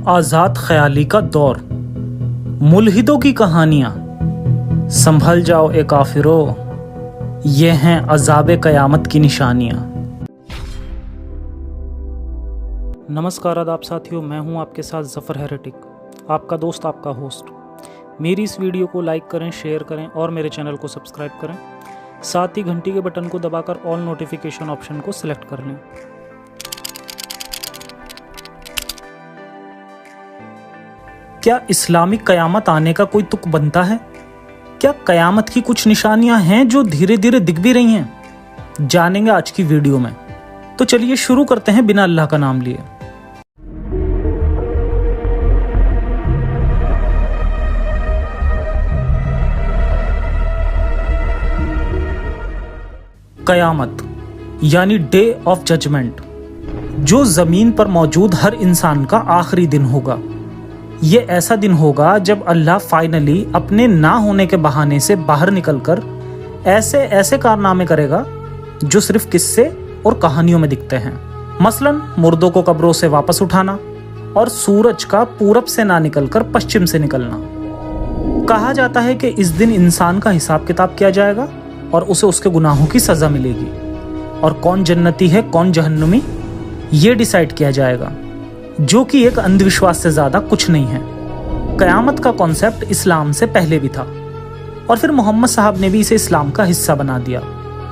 आजाद ख्याली का दौर, मुल्हिदों की कहानियां, संभल जाओ ए काफिरो, ये हैं अजाब कयामत की निशानियां। नमस्कार आदाब साथियों, मैं हूं आपके साथ ज़फ़र हेरेटिक, आपका दोस्त, आपका होस्ट। मेरी इस वीडियो को लाइक करें, शेयर करें और मेरे चैनल को सब्सक्राइब करें। साथ ही घंटी के बटन को दबाकर ऑल नोटिफिकेशन ऑप्शन को सिलेक्ट कर लें। क्या इस्लामिक कयामत आने का कोई तुक बनता है? क्या कयामत की कुछ निशानियां हैं जो धीरे धीरे दिख भी रही हैं? जानेंगे आज की वीडियो में। तो चलिए शुरू करते हैं बिना अल्लाह का नाम लिए। कयामत यानी डे ऑफ जजमेंट, जो जमीन पर मौजूद हर इंसान का आखिरी दिन होगा। ये ऐसा दिन होगा जब अल्लाह फाइनली अपने ना होने के बहाने से बाहर निकलकर ऐसे ऐसे कारनामे करेगा जो सिर्फ किस्से और कहानियों में दिखते हैं। मसलन मुर्दों को कब्रों से वापस उठाना और सूरज का पूरब से ना निकलकर पश्चिम से निकलना। कहा जाता है कि इस दिन इंसान का हिसाब किताब किया जाएगा और उसे उसके गुनाहों की सजा मिलेगी, और कौन जन्नती है कौन जहन्नुमी ये डिसाइड किया जाएगा, जो कि एक अंधविश्वास से ज्यादा कुछ नहीं है। कयामत का कॉन्सेप्ट इस्लाम से पहले भी था और फिर मोहम्मद साहब ने भी इसे इस्लाम का हिस्सा बना दिया।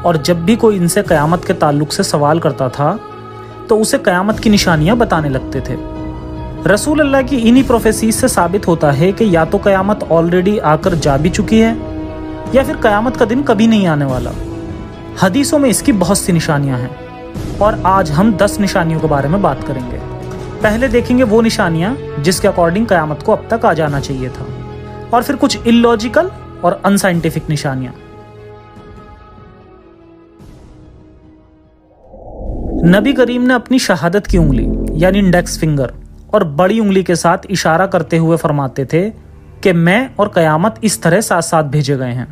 और जब भी कोई इनसे कयामत के ताल्लुक से सवाल करता था तो उसे कयामत की निशानियां बताने लगते थे। रसूल अल्लाह की इन्हीं प्रोफेसीज से साबित होता है कि या तो कयामत ऑलरेडी आकर जा भी चुकी है या फिर कयामत का दिन कभी नहीं आने वाला। हदीसों में इसकी बहुत सी निशानियां हैं और आज हम 10 निशानियों के बारे में बात करेंगे। पहले देखेंगे वो निशानियां जिसके अकॉर्डिंग कयामत को अब तक आ जाना चाहिए था, और फिर कुछ इलॉजिकल और अनसाइंटिफिक निशानियां। नबी करीम ने अपनी शहादत की उंगली यानी इंडेक्स फिंगर और बड़ी उंगली के साथ इशारा करते हुए फरमाते थे कि मैं और कयामत इस तरह साथ साथ भेजे गए हैं।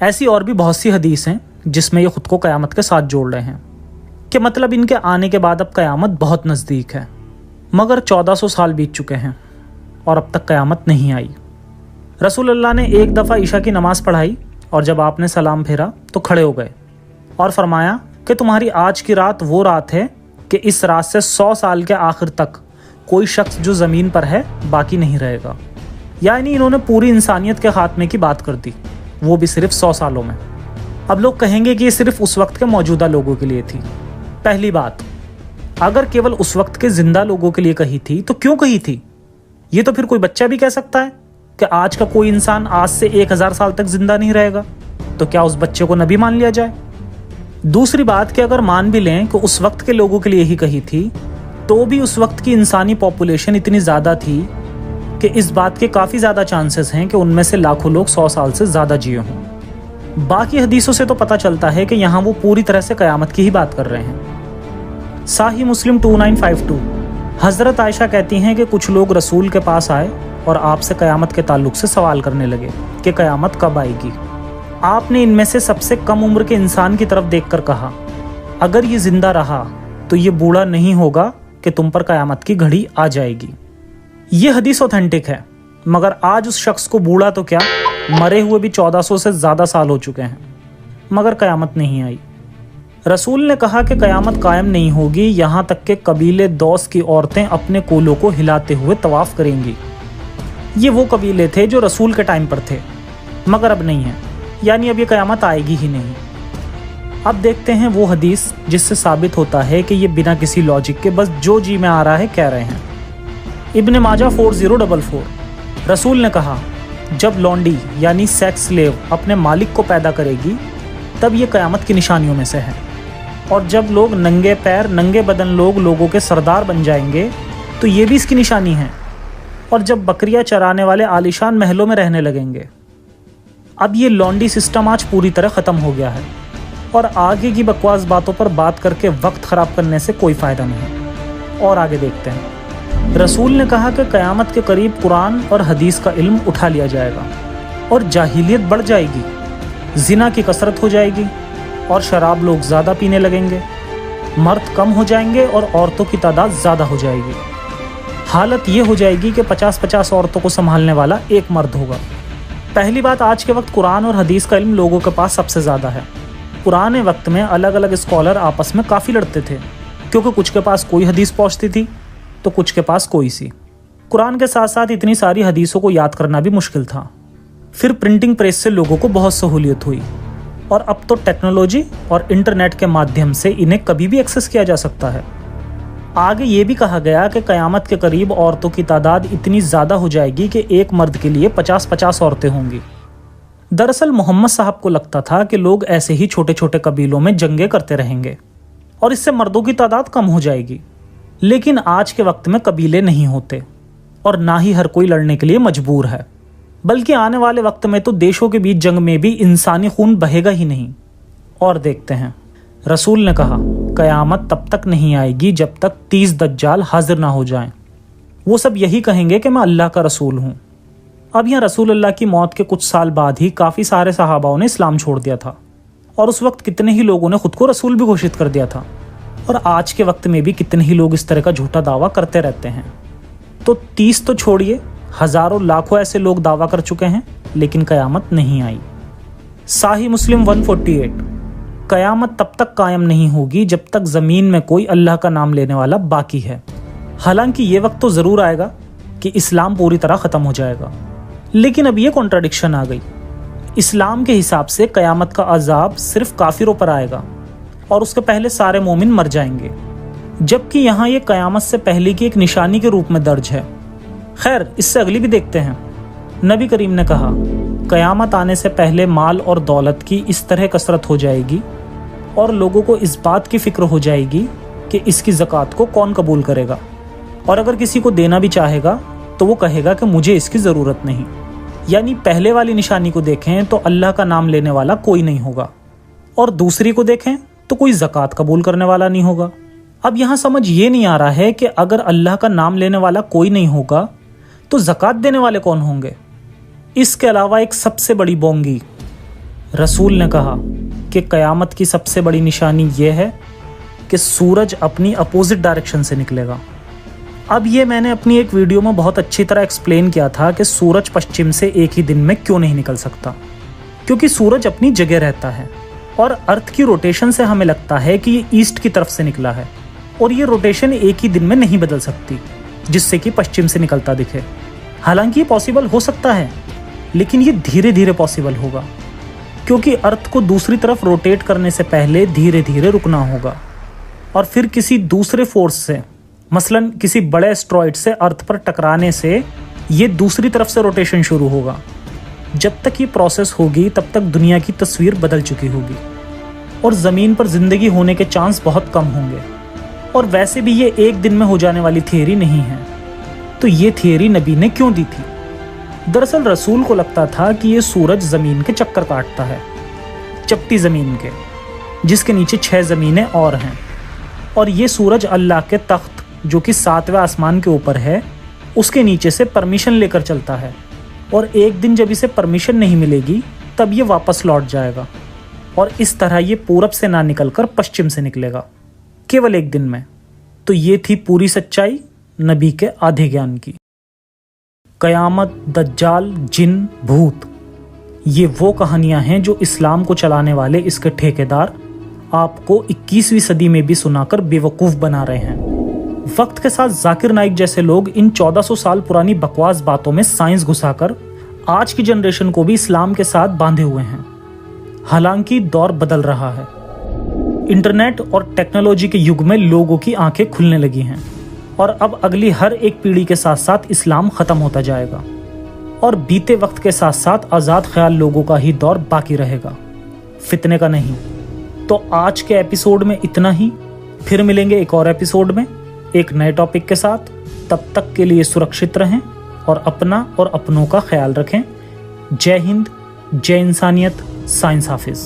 ऐसी और भी बहुत सी हदीस हैं जिसमें ये खुद को कयामत के साथ जोड़ रहे हैं कि मतलब इनके आने के बाद अब कयामत बहुत नज़दीक है। मगर 1400 साल बीत चुके हैं और अब तक कयामत नहीं आई। रसूल अल्लाह ने एक दफ़ा ईशा की नमाज पढ़ाई और जब आपने सलाम फेरा तो खड़े हो गए और फरमाया कि तुम्हारी आज की रात वो रात है कि इस रात से 100 साल के आखिर तक कोई शख्स जो ज़मीन पर है बाकी नहीं रहेगा। यानी इन्होंने पूरी इंसानियत के खात्मे की बात कर दी, वो भी सिर्फ 100 सालों में। अब लोग कहेंगे कि ये सिर्फ उस वक्त के मौजूदा लोगों के लिए थी। पहली बात, अगर केवल उस वक्त के जिंदा लोगों के लिए कही थी तो क्यों कही थी? ये तो फिर कोई बच्चा भी कह सकता है कि आज का कोई इंसान आज से 1000 साल तक जिंदा नहीं रहेगा, तो क्या उस बच्चे को नबी मान लिया जाए? दूसरी बात कि अगर मान भी लें कि उस वक्त के लोगों के लिए ही कही थी, तो भी उस वक्त की इंसानी पॉपुलेशन इतनी ज़्यादा थी कि इस बात के काफ़ी ज़्यादा चांसेस हैं कि उनमें से लाखों लोग 100 साल से ज़्यादा जिए हों। बाकी हदीसों से तो पता चलता है कि यहाँ वो पूरी तरह से कयामत की ही बात कर रहे हैं। साही मुस्लिम 2952, हज़रत आयशा कहती हैं कि कुछ लोग रसूल के पास आए और आपसे कयामत के ताल्लुक से सवाल करने लगे कि कयामत कब आएगी। आपने इनमें से सबसे कम उम्र के इंसान की तरफ देखकर कहा, अगर ये जिंदा रहा तो ये बूढ़ा नहीं होगा कि तुम पर कयामत की घड़ी आ जाएगी। ये हदीस ऑथेंटिक है, मगर आज उस शख्स को बूढ़ा तो क्या, मरे हुए भी 1400 से ज़्यादा साल हो चुके हैं, मगर कयामत नहीं आई। रसूल ने कहा कि कयामत कायम नहीं होगी यहाँ तक कि कबीले दौस की औरतें अपने कोलों को हिलाते हुए तवाफ करेंगी। ये वो कबीले थे जो रसूल के टाइम पर थे, मगर अब नहीं है, यानी अब ये कयामत आएगी ही नहीं। अब देखते हैं वो हदीस जिससे साबित होता है कि ये बिना किसी लॉजिक के बस जो जी में आ रहा है कह रहे हैं। इब्न माजा 4044, रसूल ने कहा, जब लौंडी यानी सेक्स स्लेव अपने मालिक को पैदा करेगी तब ये कयामत की निशानियों में से है। और जब लोग नंगे पैर नंगे बदन लोगों के सरदार बन जाएंगे तो ये भी इसकी निशानी है। और जब बकरियां चराने वाले आलीशान महलों में रहने लगेंगे। अब ये लॉन्डी सिस्टम आज पूरी तरह ख़त्म हो गया है और आगे की बकवास बातों पर बात करके वक्त ख़राब करने से कोई फ़ायदा नहीं। और आगे देखते हैं। रसूल ने कहा कि क़यामत के करीब कुरान और हदीस का इल्म उठा लिया जाएगा और जाहिलियत बढ़ जाएगी, ज़िना की कसरत हो जाएगी और शराब लोग ज़्यादा पीने लगेंगे, मर्द कम हो जाएंगे और औरतों की तादाद ज़्यादा हो जाएगी। हालत ये हो जाएगी कि 50-50 औरतों को संभालने वाला एक मर्द होगा। पहली बात, आज के वक्त कुरान और हदीस का इल्म लोगों के पास सबसे ज़्यादा है। पुराने वक्त में अलग अलग स्कॉलर आपस में काफ़ी लड़ते थे, क्योंकि कुछ के पास कोई हदीस पहुँचती थी तो कुछ के पास कोई सी। कुरान के साथ साथ इतनी सारी हदीसों को याद करना भी मुश्किल था। फिर प्रिंटिंग प्रेस से लोगों को बहुत सहूलियत हुई, और अब तो टेक्नोलॉजी और इंटरनेट के माध्यम से इन्हें कभी भी एक्सेस किया जा सकता है। आगे ये भी कहा गया कि क़यामत के करीब औरतों की तादाद इतनी ज़्यादा हो जाएगी कि एक मर्द के लिए 50-50 औरतें होंगी। दरअसल मोहम्मद साहब को लगता था कि लोग ऐसे ही छोटे छोटे कबीलों में जंगें करते रहेंगे और इससे मर्दों की तादाद कम हो जाएगी। लेकिन आज के वक्त में कबीले नहीं होते और ना ही हर कोई लड़ने के लिए मजबूर है, बल्कि आने वाले वक्त में तो देशों के बीच जंग में भी इंसानी खून बहेगा ही नहीं। और देखते हैं, रसूल ने कहा क़यामत तब तक नहीं आएगी जब तक 30 दज्जाल हाजिर ना हो जाएं। वो सब यही कहेंगे कि मैं अल्लाह का रसूल हूँ। अब यहाँ रसूल अल्लाह की मौत के कुछ साल बाद ही काफ़ी सारे सहाबाओं ने इस्लाम छोड़ दिया था, और उस वक्त कितने ही लोगों ने खुद को रसूल भी घोषित कर दिया था। और आज के वक्त में भी कितने ही लोग इस तरह का झूठा दावा करते रहते हैं। तो 30 तो छोड़िए, हज़ारों लाखों ऐसे लोग दावा कर चुके हैं, लेकिन क़यामत नहीं आई। साही मुस्लिम 148, क़यामत तब तक कायम नहीं होगी जब तक ज़मीन में कोई अल्लाह का नाम लेने वाला बाकी है। हालांकि ये वक्त तो ज़रूर आएगा कि इस्लाम पूरी तरह ख़त्म हो जाएगा, लेकिन अब ये कॉन्ट्राडिक्शन आ गई। इस्लाम के हिसाब से क़यामत का अजाब सिर्फ काफिरों पर आएगा और उसके पहले सारे मोमिन मर जाएंगे, जबकि यहाँ ये क़यामत से पहले की एक निशानी के रूप में दर्ज है। खैर, इससे अगली भी देखते हैं। नबी करीम ने कहा क़यामत आने से पहले माल और दौलत की इस तरह कसरत हो जाएगी और लोगों को इस बात की फिक्र हो जाएगी कि इसकी ज़कात को कौन कबूल करेगा, और अगर किसी को देना भी चाहेगा तो वो कहेगा कि मुझे इसकी ज़रूरत नहीं। यानी पहले वाली निशानी को देखें तो अल्लाह का नाम लेने वाला कोई नहीं होगा, और दूसरी को देखें तो कोई ज़कात कबूल करने वाला नहीं होगा। अब यहाँ समझ ये नहीं आ रहा है कि अगर अल्लाह का नाम लेने वाला कोई नहीं होगा तो ज़कात देने वाले कौन होंगे। इसके अलावा एक सबसे बड़ी बोंगी, रसूल ने कहा कि क़यामत की सबसे बड़ी निशानी यह है कि सूरज अपनी अपोजिट डायरेक्शन से निकलेगा। अब ये मैंने अपनी एक वीडियो में बहुत अच्छी तरह एक्सप्लेन किया था कि सूरज पश्चिम से एक ही दिन में क्यों नहीं निकल सकता, क्योंकि सूरज अपनी जगह रहता है और अर्थ की रोटेशन से हमें लगता है कि ये ईस्ट की तरफ से निकला है, और ये रोटेशन एक ही दिन में नहीं बदल सकती जिससे कि पश्चिम से निकलता दिखे। हालांकि ये पॉसिबल हो सकता है, लेकिन ये धीरे धीरे पॉसिबल होगा, क्योंकि अर्थ को दूसरी तरफ रोटेट करने से पहले धीरे धीरे रुकना होगा, और फिर किसी दूसरे फोर्स से, मसलन किसी बड़े एस्ट्रॉइड से अर्थ पर टकराने से ये दूसरी तरफ से रोटेशन शुरू होगा। जब तक ये प्रोसेस होगी तब तक दुनिया की तस्वीर बदल चुकी होगी और ज़मीन पर ज़िंदगी होने के चांस बहुत कम होंगे। और वैसे भी ये एक दिन में हो जाने वाली थियरी नहीं है, तो ये थियरी नबी ने क्यों दी थी? दरअसल रसूल को लगता था कि ये सूरज ज़मीन के चक्कर काटता है, चपटी ज़मीन के, जिसके नीचे 6 ज़मीनें और हैं, और ये सूरज अल्लाह के तख्त जो कि 7वें आसमान के ऊपर है उसके नीचे से परमिशन लेकर चलता है, और एक दिन जब इसे परमिशन नहीं मिलेगी तब ये वापस लौट जाएगा, और इस तरह ये पूरब से ना निकलकर पश्चिम से निकलेगा केवल एक दिन में। तो ये थी पूरी सच्चाई नबी के आधे ज्ञान की। क़यामत, दज्जाल, जिन, भूत, ये वो कहानियां हैं जो इस्लाम को चलाने वाले इसके ठेकेदार आपको 21वीं सदी में भी सुनाकर बेवकूफ़ बना रहे हैं। वक्त के साथ जाकिर नाइक जैसे लोग इन 1400 साल पुरानी बकवास बातों में साइंस घुसाकर आज की जनरेशन को भी इस्लाम के साथ बांधे हुए हैं। हालांकि दौर बदल रहा है, इंटरनेट और टेक्नोलॉजी के युग में लोगों की आंखें खुलने लगी हैं, और अब अगली हर एक पीढ़ी के साथ साथ इस्लाम ख़त्म होता जाएगा, और बीते वक्त के साथ साथ आज़ाद ख्याल लोगों का ही दौर बाकी रहेगा, फितने का नहीं। तो आज के एपिसोड में इतना ही, फिर मिलेंगे एक और एपिसोड में एक नए टॉपिक के साथ। तब तक के लिए सुरक्षित रहें और अपना और अपनों का ख्याल रखें। जय हिंद, जय इंसानियत, साइंस हाफिज़।